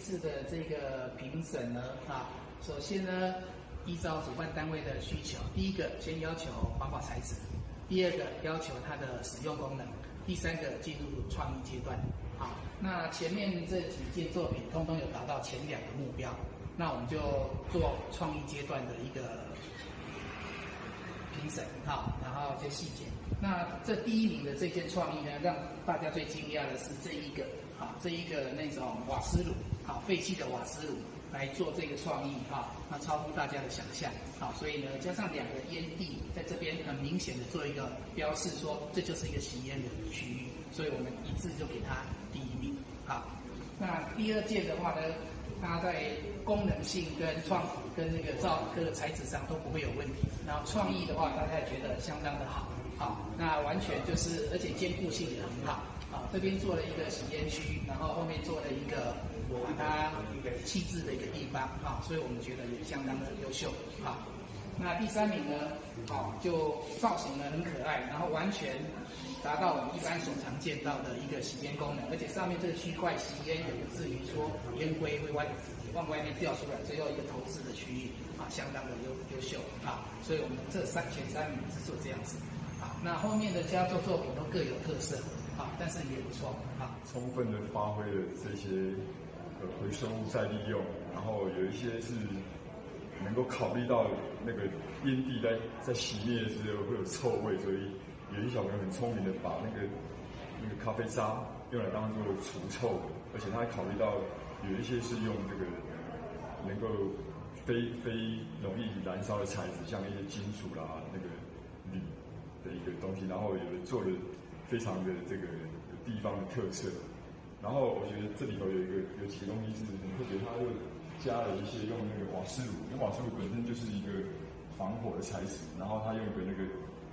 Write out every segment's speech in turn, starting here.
次的这个评审呢，首先呢，依照主办单位的需求，第一个先要求环保材质，第二个要求它的使用功能，第三个进入创意阶段。好，那前面这几件作品通通有达到前2个目标，那我们就做创意阶段的一个评审，然后一些细节。那这第1名的这件创意呢，让大家最惊讶的是这一个那种瓦斯炉，废弃的瓦斯炉来做这个创意，那超乎大家的想象，所以呢，加上2个烟蒂在这边很明显的做一个标示，说这就是一个吸烟的区域，所以我们一致就给它第1名。好，那第2件的话呢，它在功能性跟那个各个材质上都不会有问题，然后创意的话，大家也觉得相当的好。好，那完全就是，而且坚固性也很好。好，这边做了一个吸烟区，然后后面做了一个把它弃置的一个地方，所以我们觉得也相当的优秀。好，那第3名呢，就造型呢很可爱，然后完全达到我们一般所常见到的一个吸烟功能，而且上面这个区块吸烟有至于说烟灰会往外面掉出来，最后一个投掷的区域，相当的优秀。所以我们前3名是做这样子。那后面的佳作作品都各有特色，但是也不错，充分的发挥了这些回收物再利用，然后有一些是能够考虑到那个烟蒂在熄灭的时候会有臭味，所以有一小朋友很聪明的把那个咖啡渣用来当做除臭的，而且他还考虑到有一些是用这个能够非容易燃烧的材质，像一些金属啦、那个铝的一个东西，然后有的做的非常的这个有地方的特色。然后我觉得这里头有几个东西是很特别，它又加了一些用那个瓦斯炉，因为瓦斯炉本身就是一个防火的材质，然后它用一个那个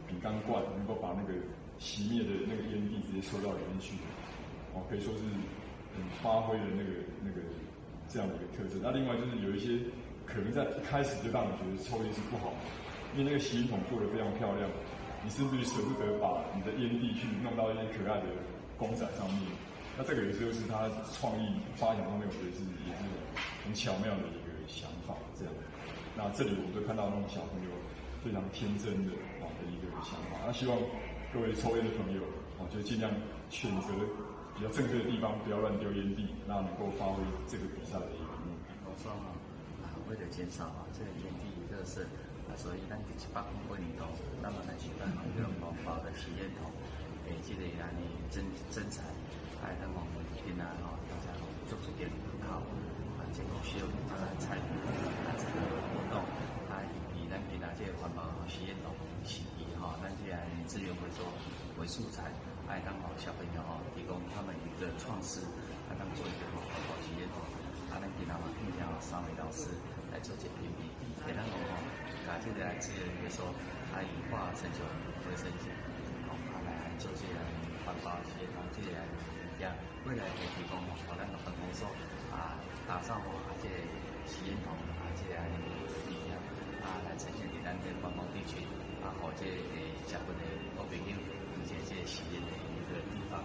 饼干罐，能够把那个熄灭的那个烟蒂直接收到里面去，可以说是发挥了那个这样的一个特色。那另外就是有一些可能在一开始就让你觉得抽烟是不好的，因为那个吸烟筒做得非常漂亮，你甚至于舍不得把你的烟蒂去弄到一些可爱的公仔上面。那这个也就是他创意发想上面，我觉得也是很巧妙的一个想法。这样，那这里我们就看到那种小朋友非常天真的一个想法。那希望各位抽烟的朋友就尽量选择比较正确的地方，不要乱丢烟蒂，那能够发挥这个比赛的一个目的。我说为了减少这个烟蒂垃圾，所以咱就100公斤里头，那么来举办一个环保的实验筒，这个让你增材。咱我们今大家做出点很好，这个需要参与这个活动，以咱今这个环保实验筒是以咱这样资源回收为素材，当小朋友提供他们一个创思，当做一个环保实验筒，咱今嘛聘请3位老师来做这评比，给咱把这个资源回收，以化成就卫生纸，来做这个环保实验筒这个。未来可以提供咱个办公所打造这个实验筒这个理念来呈现给咱这环保地区或者社会的好朋友，以及这个实验的一个地方